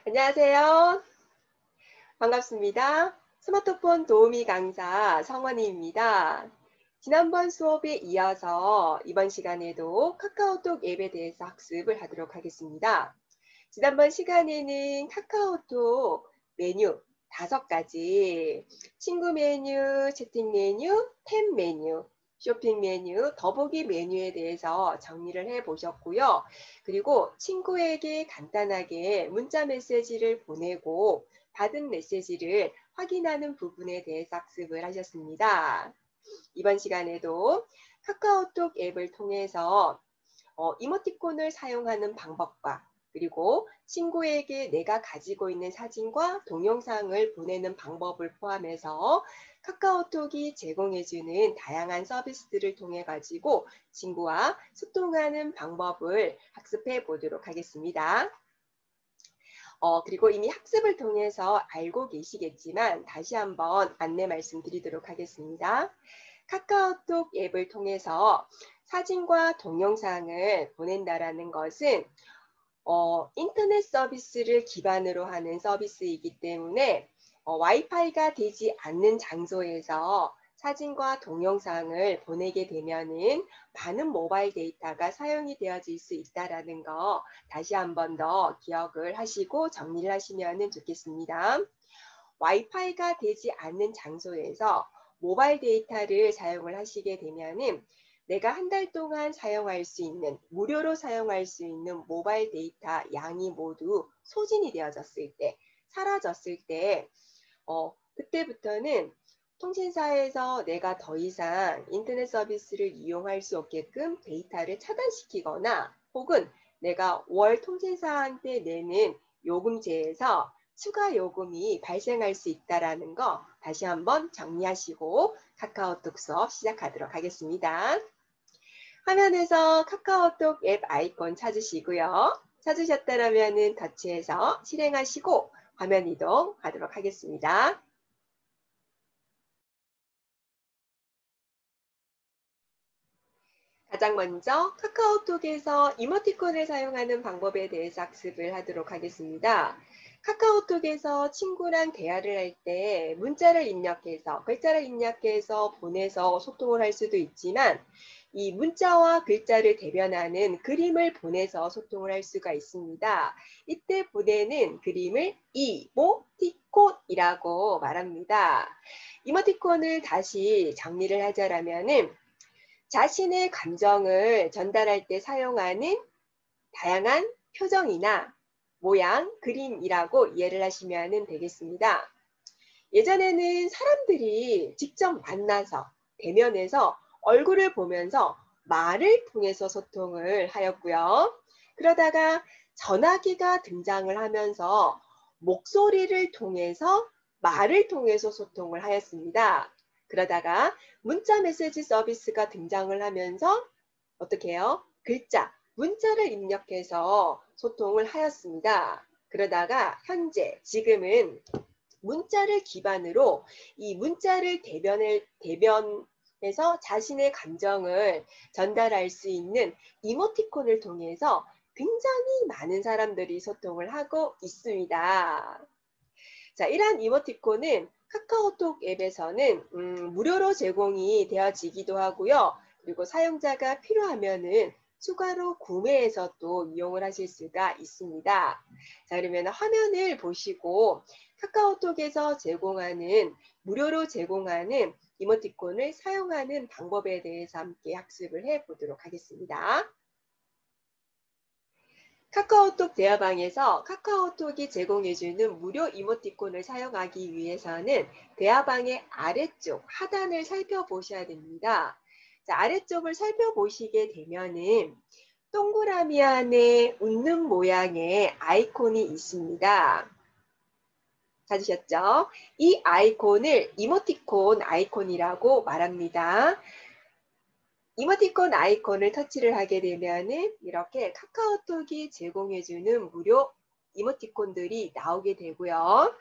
안녕하세요. 반갑습니다. 스마트폰 도우미 강사 성원이입니다. 지난번 수업에 이어서 이번 시간에도 카카오톡 앱에 대해서 학습을 하도록 하겠습니다. 지난번 시간에는 카카오톡 메뉴 5가지, 친구 메뉴, 채팅 메뉴, 탭 메뉴, 쇼핑 메뉴, 더보기 메뉴에 대해서 정리를 해 보셨고요. 그리고 친구에게 간단하게 문자 메시지를 보내고 받은 메시지를 확인하는 부분에 대해서 학습을 하셨습니다. 이번 시간에도 카카오톡 앱을 통해서 이모티콘을 사용하는 방법과 그리고 친구에게 내가 가지고 있는 사진과 동영상을 보내는 방법을 포함해서 카카오톡이 제공해주는 다양한 서비스들을 통해 가지고 친구와 소통하는 방법을 학습해 보도록 하겠습니다. 그리고 이미 학습을 통해서 알고 계시겠지만 다시 한번 안내 말씀드리도록 하겠습니다. 카카오톡 앱을 통해서 사진과 동영상을 보낸다라는 것은 인터넷 서비스를 기반으로 하는 서비스이기 때문에 와이파이가 되지 않는 장소에서 사진과 동영상을 보내게 되면은 많은 모바일 데이터가 사용이 되어질 수 있다라는 거 다시 한 번 더 기억을 하시고 정리를 하시면 좋겠습니다. 와이파이가 되지 않는 장소에서 모바일 데이터를 사용을 하시게 되면은 내가 한 달 동안 사용할 수 있는, 무료로 사용할 수 있는 모바일 데이터 양이 모두 소진이 되어졌을 때, 사라졌을 때, 그때부터는 통신사에서 내가 더 이상 인터넷 서비스를 이용할 수 없게끔 데이터를 차단시키거나 혹은 내가 월 통신사한테 내는 요금제에서 추가 요금이 발생할 수 있다는 거 다시 한번 정리하시고 카카오톡 수업 시작하도록 하겠습니다. 화면에서 카카오톡 앱 아이콘 찾으시고요. 찾으셨다면 터치해서 실행하시고 화면 이동하도록 하겠습니다. 가장 먼저 카카오톡에서 이모티콘을 사용하는 방법에 대해서 학습을 하도록 하겠습니다. 카카오톡에서 친구랑 대화를 할 때 문자를 입력해서 글자를 입력해서 보내서 소통을 할 수도 있지만 이 문자와 글자를 대변하는 그림을 보내서 소통을 할 수가 있습니다. 이때 보내는 그림을 이모티콘이라고 말합니다. 이모티콘을 다시 정리를 하자라면은 자신의 감정을 전달할 때 사용하는 다양한 표정이나 모양, 그림이라고 이해를 하시면 되겠습니다. 예전에는 사람들이 직접 만나서 대면해서 얼굴을 보면서 말을 통해서 소통을 하였고요. 그러다가 전화기가 등장을 하면서 목소리를 통해서 말을 통해서 소통을 하였습니다. 그러다가 문자 메시지 서비스가 등장을 하면서 어떻게 해요? 글자, 문자를 입력해서 소통을 하였습니다. 그러다가 현재 지금은 문자를 기반으로 이 문자를 대변해서 자신의 감정을 전달할 수 있는 이모티콘을 통해서 굉장히 많은 사람들이 소통을 하고 있습니다. 자, 이러한 이모티콘은 카카오톡 앱에서는 무료로 제공이 되어지기도 하고요. 그리고 사용자가 필요하면은 추가로 구매해서 또 이용을 하실 수가 있습니다. 자, 그러면 화면을 보시고 카카오톡에서 무료로 제공하는 이모티콘을 사용하는 방법에 대해서 함께 학습을 해 보도록 하겠습니다. 카카오톡 대화방에서 카카오톡이 제공해주는 무료 이모티콘을 사용하기 위해서는 대화방의 아래쪽 하단을 살펴보셔야 됩니다. 자, 아래쪽을 살펴보시게 되면은 동그라미 안에 웃는 모양의 아이콘이 있습니다. 찾으셨죠? 이 아이콘을 이모티콘 아이콘이라고 말합니다. 이모티콘 아이콘을 터치를 하게 되면은 이렇게 카카오톡이 제공해주는 무료 이모티콘들이 나오게 되고요.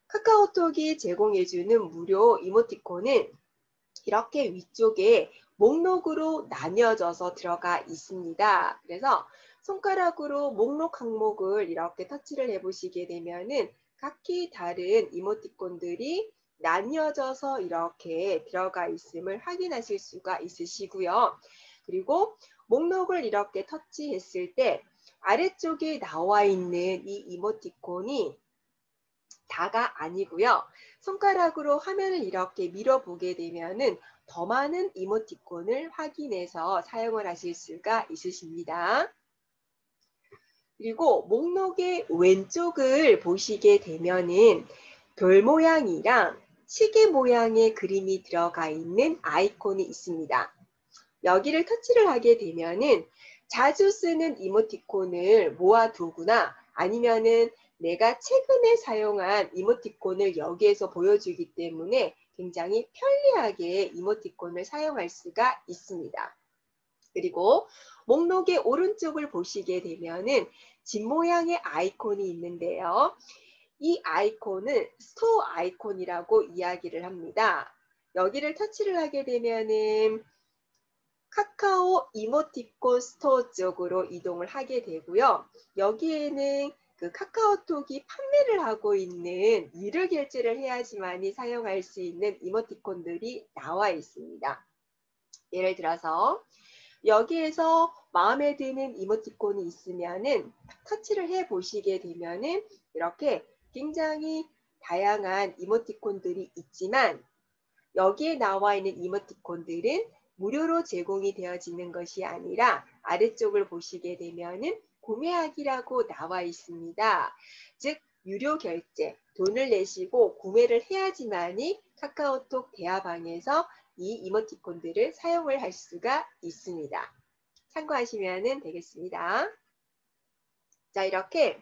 카카오톡이 제공해주는 무료 이모티콘은 이렇게 위쪽에 목록으로 나뉘어져서 들어가 있습니다. 그래서 손가락으로 목록 항목을 이렇게 터치를 해보시게 되면은 각기 다른 이모티콘들이 나뉘어져서 이렇게 들어가 있음을 확인하실 수가 있으시고요. 그리고 목록을 이렇게 터치했을 때 아래쪽에 나와 있는 이 이모티콘이 다가 아니고요. 손가락으로 화면을 이렇게 밀어보게 되면은 더 많은 이모티콘을 확인해서 사용을 하실 수가 있으십니다. 그리고 목록의 왼쪽을 보시게 되면은 별 모양이랑 시계 모양의 그림이 들어가 있는 아이콘이 있습니다. 여기를 터치를 하게 되면은 자주 쓰는 이모티콘을 모아두거나 아니면은 내가 최근에 사용한 이모티콘을 여기에서 보여주기 때문에 굉장히 편리하게 이모티콘을 사용할 수가 있습니다. 그리고 목록의 오른쪽을 보시게 되면은 집 모양의 아이콘이 있는데요. 이 아이콘은 스토어 아이콘이라고 이야기를 합니다. 여기를 터치를 하게 되면은 카카오 이모티콘 스토어 쪽으로 이동을 하게 되고요. 여기에는 그 카카오톡이 판매를 하고 있는 유료 결제를 해야지만이 사용할 수 있는 이모티콘들이 나와 있습니다. 예를 들어서 여기에서 마음에 드는 이모티콘이 있으면은 터치를 해 보시게 되면은 이렇게 굉장히 다양한 이모티콘들이 있지만 여기에 나와 있는 이모티콘들은 무료로 제공이 되어지는 것이 아니라 아래쪽을 보시게 되면은 구매하기라고 나와 있습니다. 즉 유료 결제, 돈을 내시고 구매를 해야지만이 카카오톡 대화방에서 이 이모티콘들을 사용을 할 수가 있습니다. 참고하시면 되겠습니다. 자, 이렇게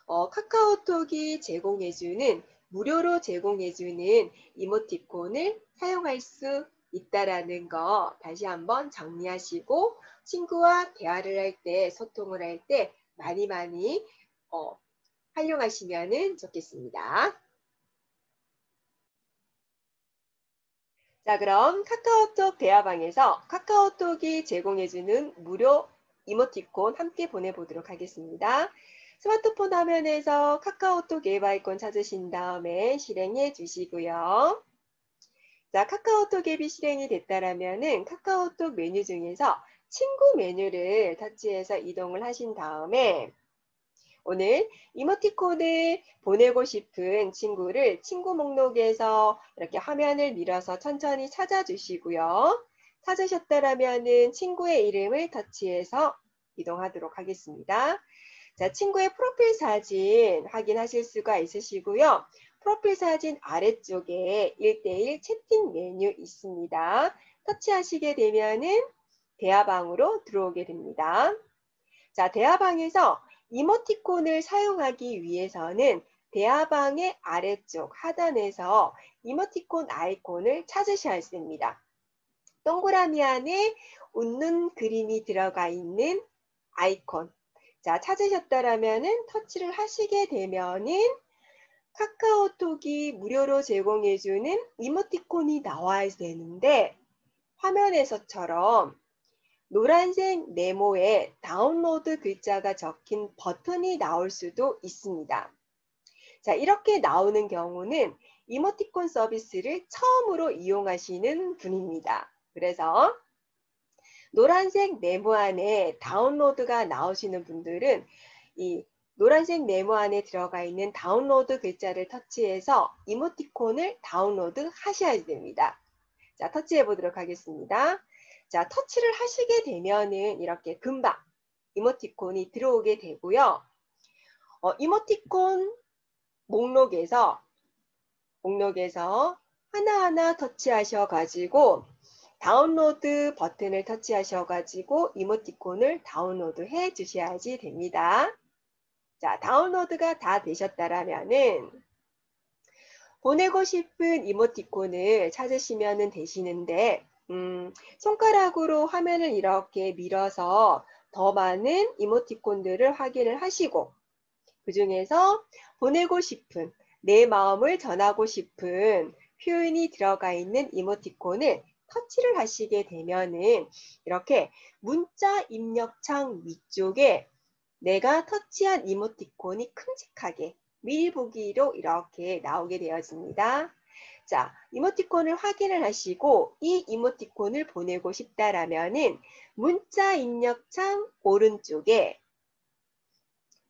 카카오톡이 제공해주는 무료로 제공해주는 이모티콘을 사용할 수 있다라는 거 다시 한번 정리하시고 친구와 대화를 할 때, 소통을 할 때 많이 활용하시면 좋겠습니다. 자, 그럼 카카오톡 대화방에서 카카오톡이 제공해주는 무료 이모티콘 함께 보내보도록 하겠습니다. 스마트폰 화면에서 카카오톡 앱 아이콘 찾으신 다음에 실행해 주시고요. 자, 카카오톡 앱이 실행이 됐다라면은 카카오톡 메뉴 중에서 친구 메뉴를 터치해서 이동을 하신 다음에 오늘 이모티콘을 보내고 싶은 친구를 친구 목록에서 이렇게 화면을 밀어서 천천히 찾아주시고요. 찾으셨다라면은 친구의 이름을 터치해서 이동하도록 하겠습니다. 자, 친구의 프로필 사진 확인하실 수가 있으시고요. 프로필 사진 아래쪽에 1:1 채팅 메뉴 있습니다. 터치하시게 되면은 대화방으로 들어오게 됩니다. 자, 대화방에서 이모티콘을 사용하기 위해서는 대화방의 아래쪽 하단에서 이모티콘 아이콘을 찾으셔야 됩니다. 동그라미 안에 웃는 그림이 들어가 있는 아이콘. 자, 찾으셨다라면은 터치를 하시게 되면은 카카오톡이 무료로 제공해주는 이모티콘이 나와야 되는데 화면에서처럼 노란색 네모에 다운로드 글자가 적힌 버튼이 나올 수도 있습니다. 자, 이렇게 나오는 경우는 이모티콘 서비스를 처음으로 이용하시는 분입니다. 그래서 노란색 네모 안에 다운로드가 나오시는 분들은 이 노란색 네모 안에 들어가 있는 다운로드 글자를 터치해서 이모티콘을 다운로드 하셔야 됩니다. 자, 터치해 보도록 하겠습니다. 자, 터치를 하시게 되면은 이렇게 금방 이모티콘이 들어오게 되고요. 이모티콘 목록에서 하나하나 터치하셔가지고 다운로드 버튼을 터치하셔가지고 이모티콘을 다운로드해 주셔야지 됩니다. 자, 다운로드가 다 되셨다라면은 보내고 싶은 이모티콘을 찾으시면 되시는데 손가락으로 화면을 이렇게 밀어서 더 많은 이모티콘들을 확인을 하시고 그 중에서 보내고 싶은 내 마음을 전하고 싶은 표현이 들어가 있는 이모티콘을 터치를 하시게 되면은 이렇게 문자 입력창 위쪽에 내가 터치한 이모티콘이 큼직하게 미리 보기로 이렇게 나오게 되어집니다. 자, 이모티콘을 확인을 하시고 이 이모티콘을 보내고 싶다라면은 문자 입력창 오른쪽에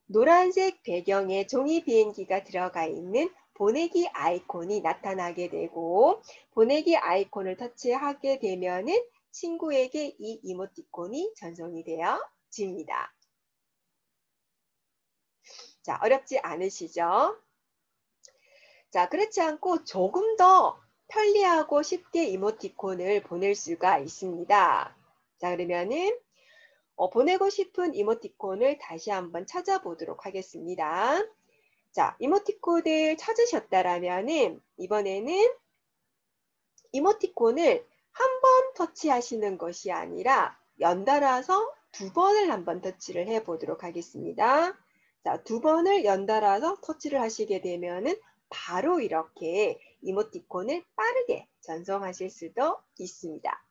노란색 배경에 종이 비행기가 들어가 있는 보내기 아이콘이 나타나게 되고 보내기 아이콘을 터치하게 되면은 친구에게 이 이모티콘이 전송이 되어집니다. 자, 어렵지 않으시죠? 자, 그렇지 않고 조금 더 편리하고 쉽게 이모티콘을 보낼 수가 있습니다. 자, 그러면은 보내고 싶은 이모티콘을 다시 한번 찾아보도록 하겠습니다. 자, 이모티콘을 찾으셨다라면은 이번에는 이모티콘을 한 번 터치하시는 것이 아니라 연달아서 두 번을 한번 터치를 해 보도록 하겠습니다. 자, 두 번을 연달아서 터치를 하시게 되면은 바로 이렇게 이모티콘을 빠르게 전송하실 수도 있습니다.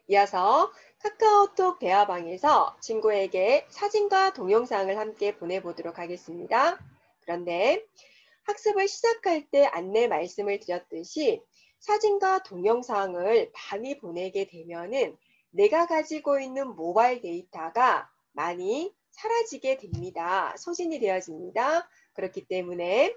이어서 카카오톡 대화방에서 친구에게 사진과 동영상을 함께 보내보도록 하겠습니다. 그런데 학습을 시작할 때 안내 말씀을 드렸듯이 사진과 동영상을 많이 보내게 되면은 내가 가지고 있는 모바일 데이터가 많이 사라지게 됩니다. 소진이 되어집니다. 그렇기 때문에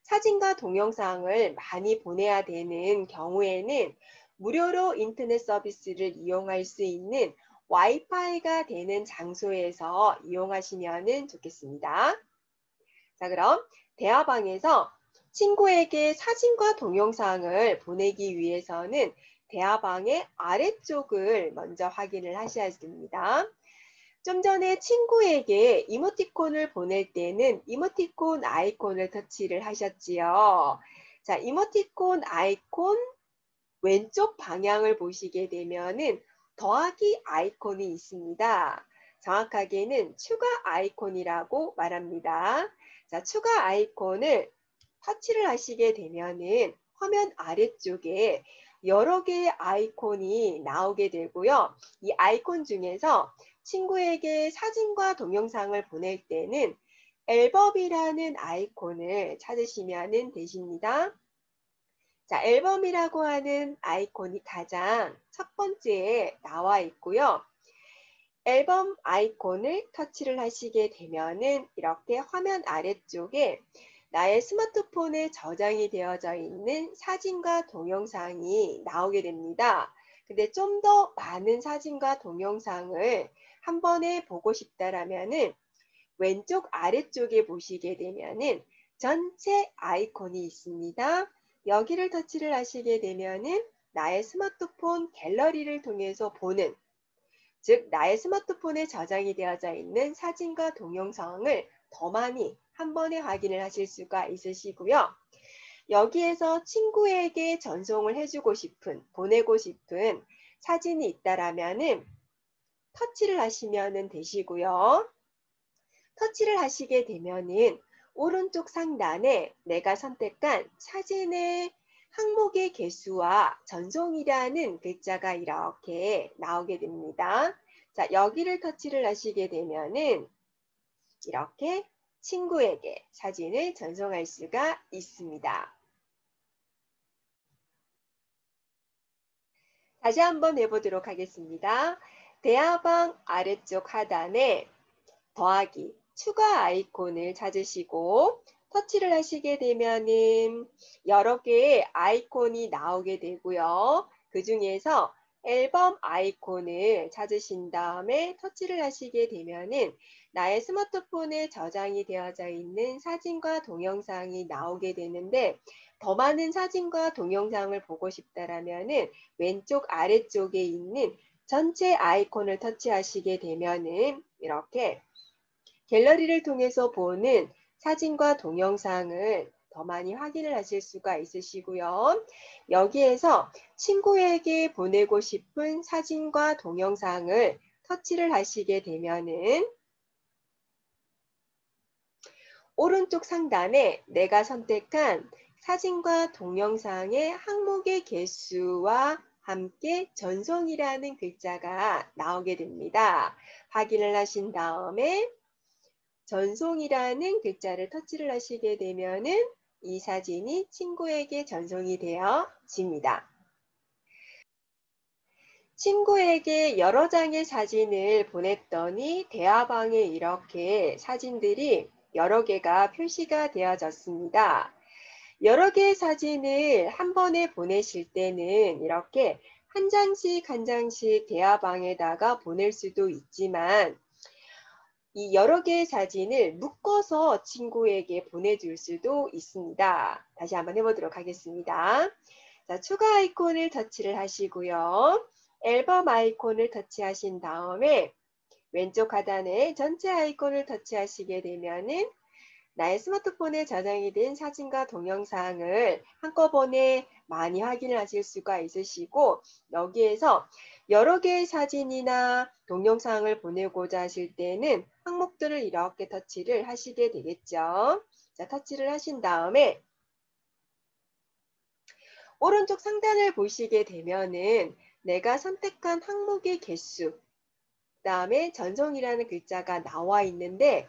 사진과 동영상을 많이 보내야 되는 경우에는 무료로 인터넷 서비스를 이용할 수 있는 와이파이가 되는 장소에서 이용하시면 좋겠습니다. 자, 그럼 대화방에서 친구에게 사진과 동영상을 보내기 위해서는 대화방의 아래쪽을 먼저 확인을 하셔야 됩니다. 좀 전에 친구에게 이모티콘을 보낼 때는 이모티콘 아이콘을 터치를 하셨지요. 자, 이모티콘 아이콘 왼쪽 방향을 보시게 되면은 더하기 아이콘이 있습니다. 정확하게는 추가 아이콘이라고 말합니다. 자, 추가 아이콘을 터치를 하시게 되면은 화면 아래쪽에 여러 개의 아이콘이 나오게 되고요. 이 아이콘 중에서 친구에게 사진과 동영상을 보낼 때는 앨범이라는 아이콘을 찾으시면 되십니다. 자, 앨범이라고 하는 아이콘이 가장 첫 번째에 나와 있고요. 앨범 아이콘을 터치를 하시게 되면은 이렇게 화면 아래쪽에 나의 스마트폰에 저장이 되어져 있는 사진과 동영상이 나오게 됩니다. 근데 좀 더 많은 사진과 동영상을 한 번에 보고 싶다라면은 왼쪽 아래쪽에 보시게 되면은 전체 아이콘이 있습니다. 여기를 터치를 하시게 되면은 나의 스마트폰 갤러리를 통해서 보는, 즉 나의 스마트폰에 저장이 되어져 있는 사진과 동영상을 더 많이 한 번에 확인을 하실 수가 있으시고요. 여기에서 친구에게 전송을 해주고 싶은, 보내고 싶은 사진이 있다라면은 터치를 하시면 되시고요. 터치를 하시게 되면은 오른쪽 상단에 내가 선택한 사진의 항목의 개수와 전송이라는 글자가 이렇게 나오게 됩니다. 자, 여기를 터치를 하시게 되면은 이렇게 친구에게 사진을 전송할 수가 있습니다. 다시 한번 해보도록 하겠습니다. 대화방 아래쪽 하단에 더하기, 추가 아이콘을 찾으시고 터치를 하시게 되면은 여러 개의 아이콘이 나오게 되고요. 그 중에서 앨범 아이콘을 찾으신 다음에 터치를 하시게 되면은 나의 스마트폰에 저장이 되어져 있는 사진과 동영상이 나오게 되는데 더 많은 사진과 동영상을 보고 싶다라면은 왼쪽 아래쪽에 있는 전체 아이콘을 터치하시게 되면은 이렇게 갤러리를 통해서 보는 사진과 동영상을 더 많이 확인을 하실 수가 있으시고요. 여기에서 친구에게 보내고 싶은 사진과 동영상을 터치를 하시게 되면은 오른쪽 상단에 내가 선택한 사진과 동영상의 항목의 개수와 함께 전송이라는 글자가 나오게 됩니다. 확인을 하신 다음에 전송이라는 글자를 터치를 하시게 되면은 이 사진이 친구에게 전송이 되어집니다. 친구에게 여러 장의 사진을 보냈더니 대화방에 이렇게 사진들이 여러 개가 표시가 되어졌습니다. 여러 개의 사진을 한 번에 보내실 때는 이렇게 한 장씩 한 장씩 대화방에다가 보낼 수도 있지만 이 여러 개의 사진을 묶어서 친구에게 보내줄 수도 있습니다. 다시 한번 해보도록 하겠습니다. 자, 추가 아이콘을 터치를 하시고요. 앨범 아이콘을 터치하신 다음에 왼쪽 하단에 전체 아이콘을 터치하시게 되면은 나의 스마트폰에 저장이 된 사진과 동영상을 한꺼번에 많이 확인을 하실 수가 있으시고 여기에서 여러 개의 사진이나 동영상을 보내고자 하실 때는 항목들을 이렇게 터치를 하시게 되겠죠. 자, 터치를 하신 다음에 오른쪽 상단을 보시게 되면은 내가 선택한 항목의 개수, 그 다음에 전송이라는 글자가 나와 있는데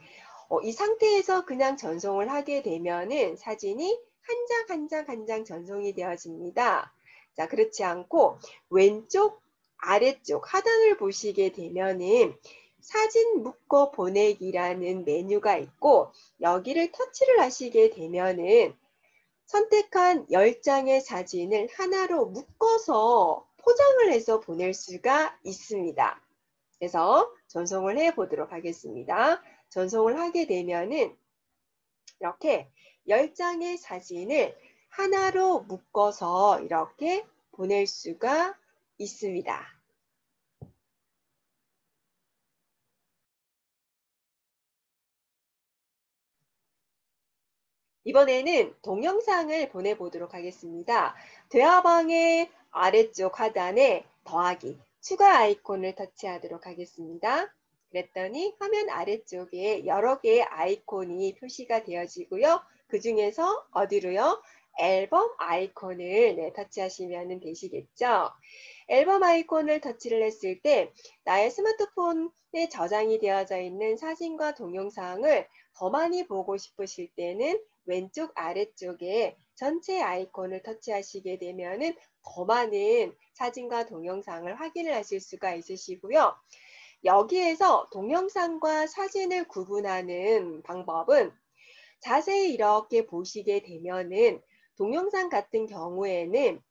이 상태에서 그냥 전송을 하게 되면은 사진이 한 장 한 장 한 장 전송이 되어집니다. 자, 그렇지 않고 왼쪽 아래쪽 하단을 보시게 되면은 사진 묶어 보내기라는 메뉴가 있고 여기를 터치를 하시게 되면은 선택한 10장의 사진을 하나로 묶어서 포장을 해서 보낼 수가 있습니다. 그래서 전송을 해 보도록 하겠습니다. 전송을 하게 되면은 이렇게 10장의 사진을 하나로 묶어서 이렇게 보낼 수가 있습니다. 이번에는 동영상을 보내보도록 하겠습니다. 대화방의 아래쪽 하단에 더하기, 추가 아이콘을 터치하도록 하겠습니다. 그랬더니 화면 아래쪽에 여러 개의 아이콘이 표시가 되어지고요. 그 중에서 어디로요? 앨범 아이콘을 터치하시면 되시겠죠. 앨범 아이콘을 터치를 했을 때 나의 스마트폰에 저장이 되어져 있는 사진과 동영상을 더 많이 보고 싶으실 때는 왼쪽 아래쪽에 전체 아이콘을 터치하시게 되면은 더 많은 사진과 동영상을 확인을 하실 수가 있으시고요. 여기에서 동영상과 사진을 구분하는 방법은 자세히 이렇게 보시게 되면은 동영상 같은 경우에는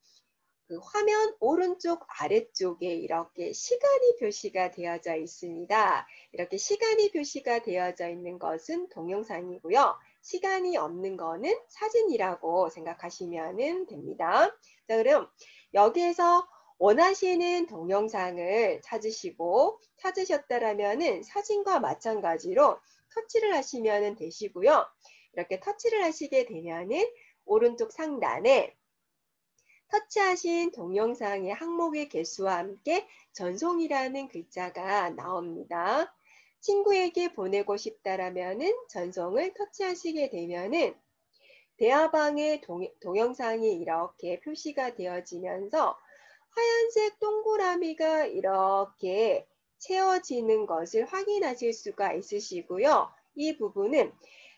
그 화면 오른쪽 아래쪽에 이렇게 시간이 표시가 되어져 있습니다. 이렇게 시간이 표시가 되어져 있는 것은 동영상이고요. 시간이 없는 거는 사진이라고 생각하시면 됩니다. 자, 그럼 여기에서 원하시는 동영상을 찾으시고 찾으셨다라면은 사진과 마찬가지로 터치를 하시면 되시고요. 이렇게 터치를 하시게 되면은 오른쪽 상단에 터치하신 동영상의 항목의 개수와 함께 전송이라는 글자가 나옵니다. 친구에게 보내고 싶다라면은 전송을 터치하시게 되면은 대화방의 동영상이 이렇게 표시가 되어지면서 하얀색 동그라미가 이렇게 채워지는 것을 확인하실 수가 있으시고요. 이 부분은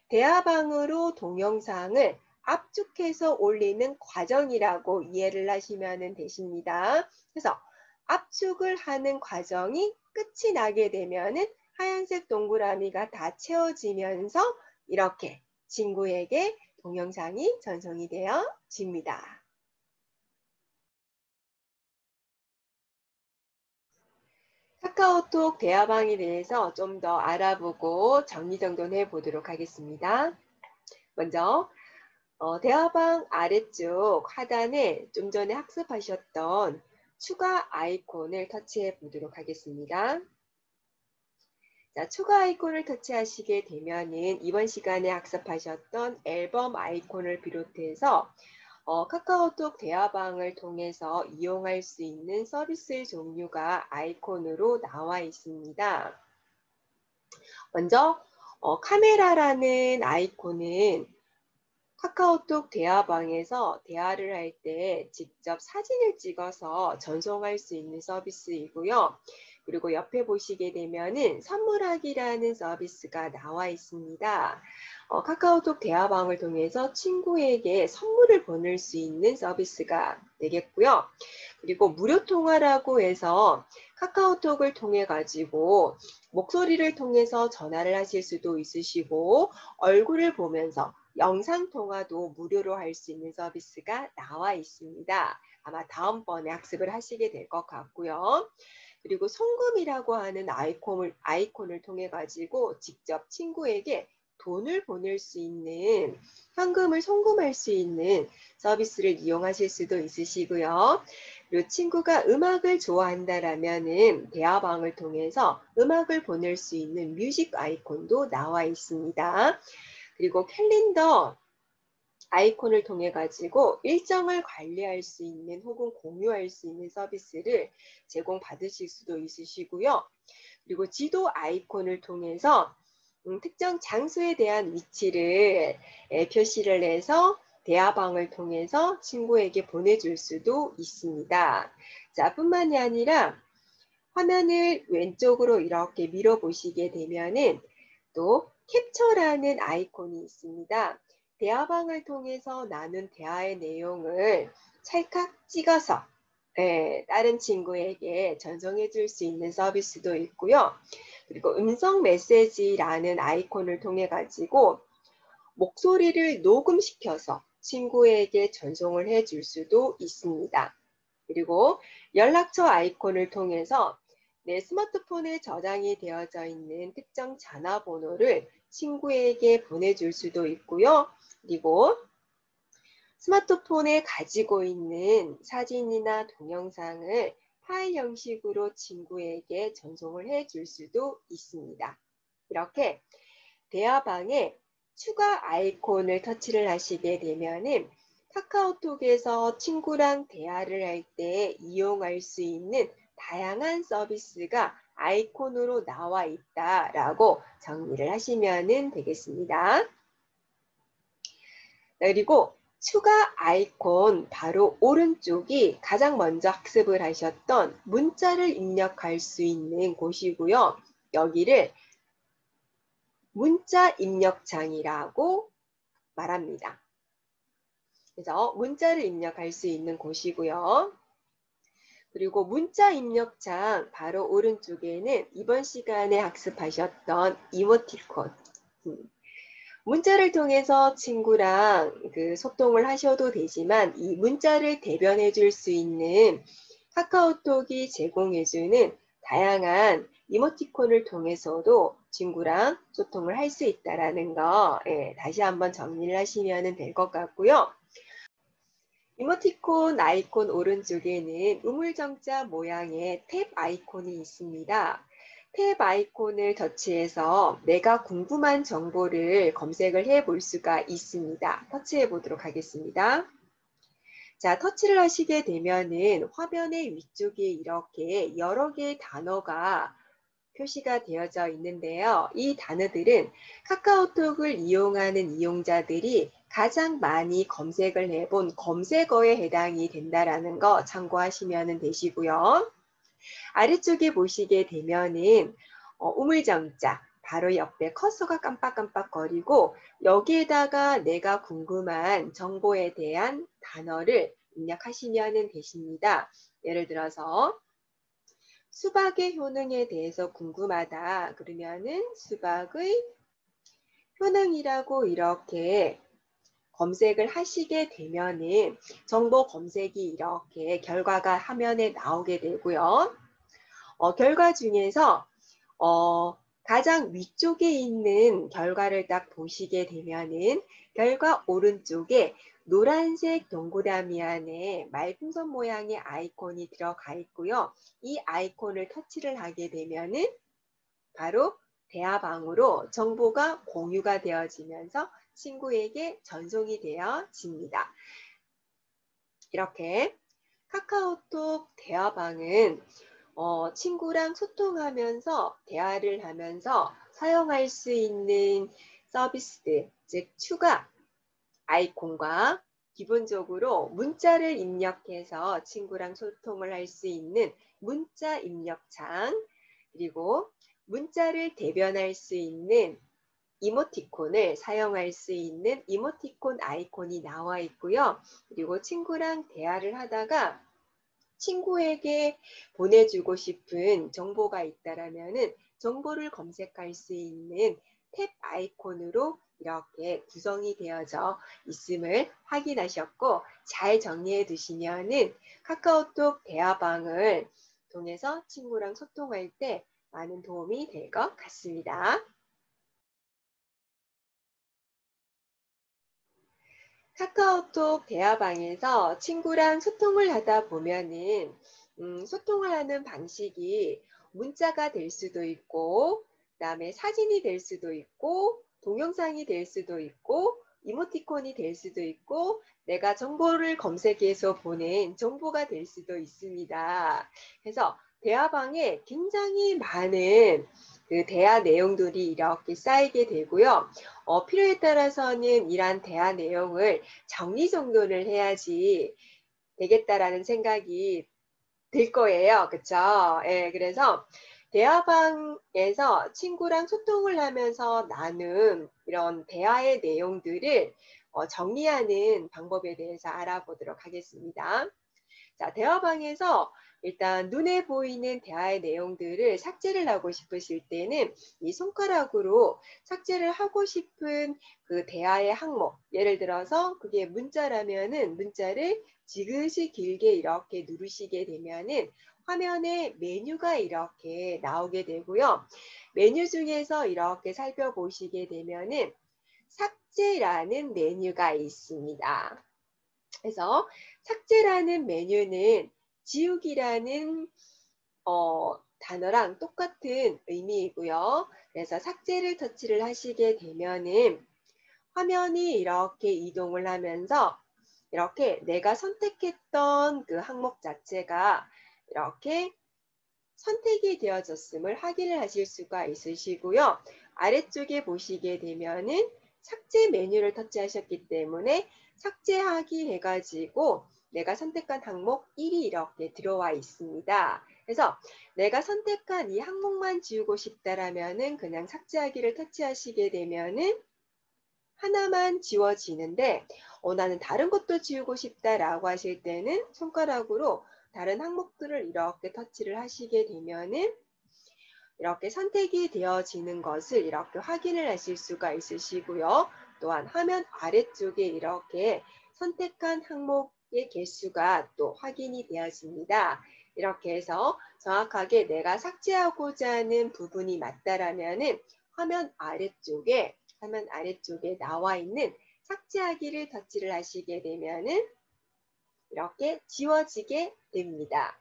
대화방으로 동영상을 압축해서 올리는 과정이라고 이해를 하시면 되십니다. 그래서 압축을 하는 과정이 끝이 나게 되면은 하얀색 동그라미가 다 채워지면서 이렇게 친구에게 동영상이 전송이 되어집니다. 카카오톡 대화방에 대해서 좀 더 알아보고 정리정돈해 보도록 하겠습니다. 먼저 대화방 아래쪽 하단에 좀 전에 학습하셨던 추가 아이콘을 터치해 보도록 하겠습니다. 자, 추가 아이콘을 터치하시게 되면은 이번 시간에 학습하셨던 앨범 아이콘을 비롯해서 카카오톡 대화방을 통해서 이용할 수 있는 서비스의 종류가 아이콘으로 나와 있습니다. 먼저 카메라라는 아이콘은 카카오톡 대화방에서 대화를 할 때 직접 사진을 찍어서 전송할 수 있는 서비스이고요. 그리고 옆에 보시게 되면은 선물하기라는 서비스가 나와 있습니다. 카카오톡 대화방을 통해서 친구에게 선물을 보낼 수 있는 서비스가 되겠고요. 그리고 무료 통화라고 해서 카카오톡을 통해 가지고 목소리를 통해서 전화를 하실 수도 있으시고 얼굴을 보면서 영상 통화도 무료로 할 수 있는 서비스가 나와 있습니다. 아마 다음번에 학습을 하시게 될 것 같고요. 그리고 송금이라고 하는 아이콘을 통해 가지고 직접 친구에게 돈을 보낼 수 있는 현금을 송금할 수 있는 서비스를 이용하실 수도 있으시고요. 그리고 친구가 음악을 좋아한다라면은 대화방을 통해서 음악을 보낼 수 있는 뮤직 아이콘도 나와 있습니다. 그리고 캘린더 아이콘을 통해 가지고 일정을 관리할 수 있는 혹은 공유할 수 있는 서비스를 제공받으실 수도 있으시고요. 그리고 지도 아이콘을 통해서 특정 장소에 대한 위치를 표시를 해서 대화방을 통해서 친구에게 보내줄 수도 있습니다. 자, 뿐만이 아니라 화면을 왼쪽으로 이렇게 밀어 보시게 되면은 또 캡처라는 아이콘이 있습니다. 대화방을 통해서 나눈 대화의 내용을 찰칵 찍어서 다른 친구에게 전송해 줄 수 있는 서비스도 있고요. 그리고 음성 메시지라는 아이콘을 통해 가지고 목소리를 녹음시켜서 친구에게 전송을 해 줄 수도 있습니다. 그리고 연락처 아이콘을 통해서 내 스마트폰에 저장이 되어져 있는 특정 전화번호를 친구에게 보내줄 수도 있고요. 그리고 스마트폰에 가지고 있는 사진이나 동영상을 파일 형식으로 친구에게 전송을 해줄 수도 있습니다. 이렇게 대화방에 추가 아이콘을 터치를 하시게 되면은 카카오톡에서 친구랑 대화를 할 때 이용할 수 있는 다양한 서비스가 아이콘으로 나와 있다라고 정리를 하시면 되겠습니다. 그리고 추가 아이콘 바로 오른쪽이 가장 먼저 학습을 하셨던 문자를 입력할 수 있는 곳이고요. 여기를 문자 입력창이라고 말합니다. 그래서 문자를 입력할 수 있는 곳이고요. 그리고 문자 입력창 바로 오른쪽에는 이번 시간에 학습하셨던 이모티콘, 문자를 통해서 친구랑 소통을 하셔도 되지만 이 문자를 대변해 줄 수 있는 카카오톡이 제공해주는 다양한 이모티콘을 통해서도 친구랑 소통을 할 수 있다는 거 다시 한번 정리를 하시면 될 것 같고요. 이모티콘 아이콘 오른쪽에는 우물정자 모양의 탭 아이콘이 있습니다. 탭 아이콘을 터치해서 내가 궁금한 정보를 검색을 해 볼 수가 있습니다. 터치해 보도록 하겠습니다. 자, 터치를 하시게 되면은 화면의 위쪽에 이렇게 여러 개의 단어가 표시가 되어져 있는데요. 이 단어들은 카카오톡을 이용하는 이용자들이 가장 많이 검색을 해본 검색어에 해당이 된다라는 거 참고하시면 되시고요. 아래쪽에 보시게 되면은 우물정자 바로 옆에 커서가 깜빡깜빡거리고 여기에다가 내가 궁금한 정보에 대한 단어를 입력하시면 되십니다. 예를 들어서 수박의 효능에 대해서 궁금하다. 그러면은 수박의 효능이라고 이렇게 검색을 하시게 되면은 정보 검색이 이렇게 결과가 화면에 나오게 되고요. 결과 중에서 가장 위쪽에 있는 결과를 딱 보시게 되면은 결과 오른쪽에 노란색 동그라미 안에 말풍선 모양의 아이콘이 들어가 있고요. 이 아이콘을 터치를 하게 되면은 바로 대화방으로 정보가 공유가 되어지면서 친구에게 전송이 되어집니다. 이렇게 카카오톡 대화방은 친구랑 소통하면서 대화를 하면서 사용할 수 있는 서비스들, 즉 추가 아이콘과 기본적으로 문자를 입력해서 친구랑 소통을 할 수 있는 문자 입력창, 그리고 문자를 대변할 수 있는 이모티콘을 사용할 수 있는 이모티콘 아이콘이 나와 있고요. 그리고 친구랑 대화를 하다가 친구에게 보내주고 싶은 정보가 있다라면은 정보를 검색할 수 있는 탭 아이콘으로 이렇게 구성이 되어져 있음을 확인하셨고, 잘 정리해 두시면은 카카오톡 대화방을 통해서 친구랑 소통할 때 많은 도움이 될 것 같습니다. 카카오톡 대화방에서 친구랑 소통을 하다 보면은 소통을 하는 방식이 문자가 될 수도 있고, 그다음에 사진이 될 수도 있고, 동영상이 될 수도 있고, 이모티콘이 될 수도 있고, 내가 정보를 검색해서 보낸 정보가 될 수도 있습니다. 그래서 대화방에 굉장히 많은 그 대화 내용들이 이렇게 쌓이게 되고요. 필요에 따라서는 이러한 대화 내용을 정리정돈을 해야지 되겠다라는 생각이 들 거예요. 그쵸? 예, 그래서 대화방에서 친구랑 소통을 하면서 나눈 이런 대화의 내용들을 정리하는 방법에 대해서 알아보도록 하겠습니다. 자, 대화방에서 일단 눈에 보이는 대화의 내용들을 삭제를 하고 싶으실 때는 이 손가락으로 삭제를 하고 싶은 그 대화의 항목, 예를 들어서 그게 문자라면은 문자를 지그시 길게 이렇게 누르시게 되면은 화면에 메뉴가 이렇게 나오게 되고요. 메뉴 중에서 이렇게 살펴보시게 되면은 삭제라는 메뉴가 있습니다. 그래서 삭제라는 메뉴는 지우기라는 단어랑 똑같은 의미이고요. 그래서 삭제를 터치를 하시게 되면은 화면이 이렇게 이동을 하면서 이렇게 내가 선택했던 그 항목 자체가 이렇게 선택이 되어졌음을 확인을 하실 수가 있으시고요. 아래쪽에 보시게 되면은 삭제 메뉴를 터치하셨기 때문에 삭제하기 해가지고 내가 선택한 항목 1이 이렇게 들어와 있습니다. 그래서 내가 선택한 이 항목만 지우고 싶다라면은 그냥 삭제하기를 터치하시게 되면은 하나만 지워지는데, 나는 다른 것도 지우고 싶다라고 하실 때는 손가락으로 다른 항목들을 이렇게 터치를 하시게 되면은 이렇게 선택이 되어지는 것을 이렇게 확인을 하실 수가 있으시고요. 또한 화면 아래쪽에 이렇게 선택한 항목의 개수가 또 확인이 되어집니다. 이렇게 해서 정확하게 내가 삭제하고자 하는 부분이 맞다라면은 화면 아래쪽에 나와 있는 삭제하기를 터치를 하시게 되면은 이렇게 지워지게 됩니다.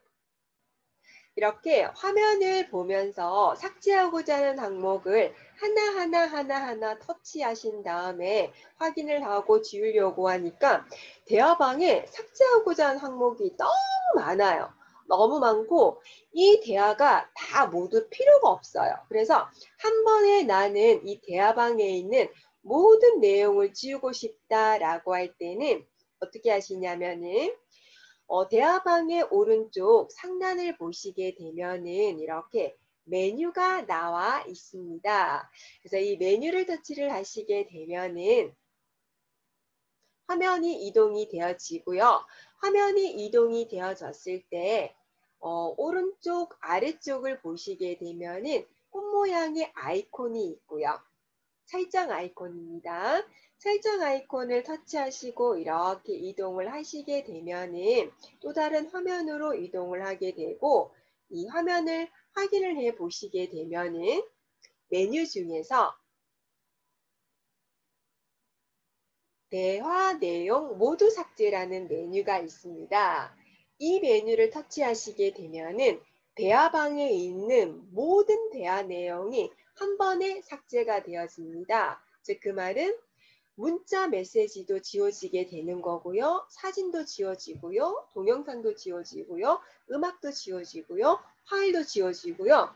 이렇게 화면을 보면서 삭제하고자 하는 항목을 하나하나 터치하신 다음에 확인을 하고 지우려고 하니까 대화방에 삭제하고자 하는 항목이 너무 많아요. 너무 많고 이 대화가 다 모두 필요가 없어요. 그래서 한 번에 나는 이 대화방에 있는 모든 내용을 지우고 싶다라고 할 때는 어떻게 하시냐면은 대화방의 오른쪽 상단을 보시게 되면은 이렇게 메뉴가 나와 있습니다. 그래서 이 메뉴를 터치를 하시게 되면은 화면이 이동이 되어지고요. 화면이 이동이 되어졌을 때 오른쪽 아래쪽을 보시게 되면은 꽃 모양의 아이콘이 있고요. 설정 아이콘입니다. 설정 아이콘을 터치하시고 이렇게 이동을 하시게 되면은 또 다른 화면으로 이동을 하게 되고, 이 화면을 확인을 해 보시게 되면은 메뉴 중에서 대화 내용 모두 삭제라는 메뉴가 있습니다. 이 메뉴를 터치하시게 되면은 대화방에 있는 모든 대화 내용이 한 번에 삭제가 되어집니다. 즉 그 말은 문자 메시지도 지워지게 되는 거고요. 사진도 지워지고요. 동영상도 지워지고요. 음악도 지워지고요. 파일도 지워지고요.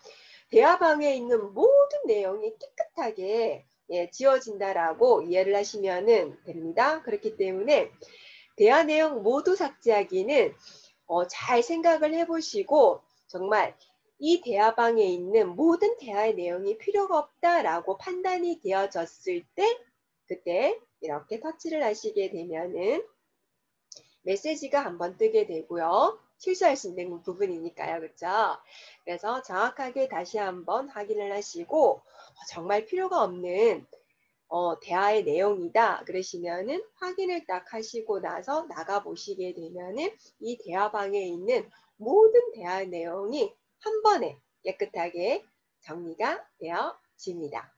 대화방에 있는 모든 내용이 깨끗하게 지워진다라고 이해를 하시면 됩니다. 그렇기 때문에 대화 내용 모두 삭제하기는 잘 생각을 해보시고 정말 이 대화방에 있는 모든 대화의 내용이 필요가 없다라고 판단이 되어졌을 때 그때 이렇게 터치를 하시게 되면은 메시지가 한번 뜨게 되고요. 실수할 수 있는 부분이니까요. 그렇죠? 그래서 정확하게 다시 한번 확인을 하시고 정말 필요가 없는 대화의 내용이다 그러시면은 확인을 딱 하시고 나서 나가 보시게 되면은 이 대화방에 있는 모든 대화 내용이 한 번에 깨끗하게 정리가 되어집니다.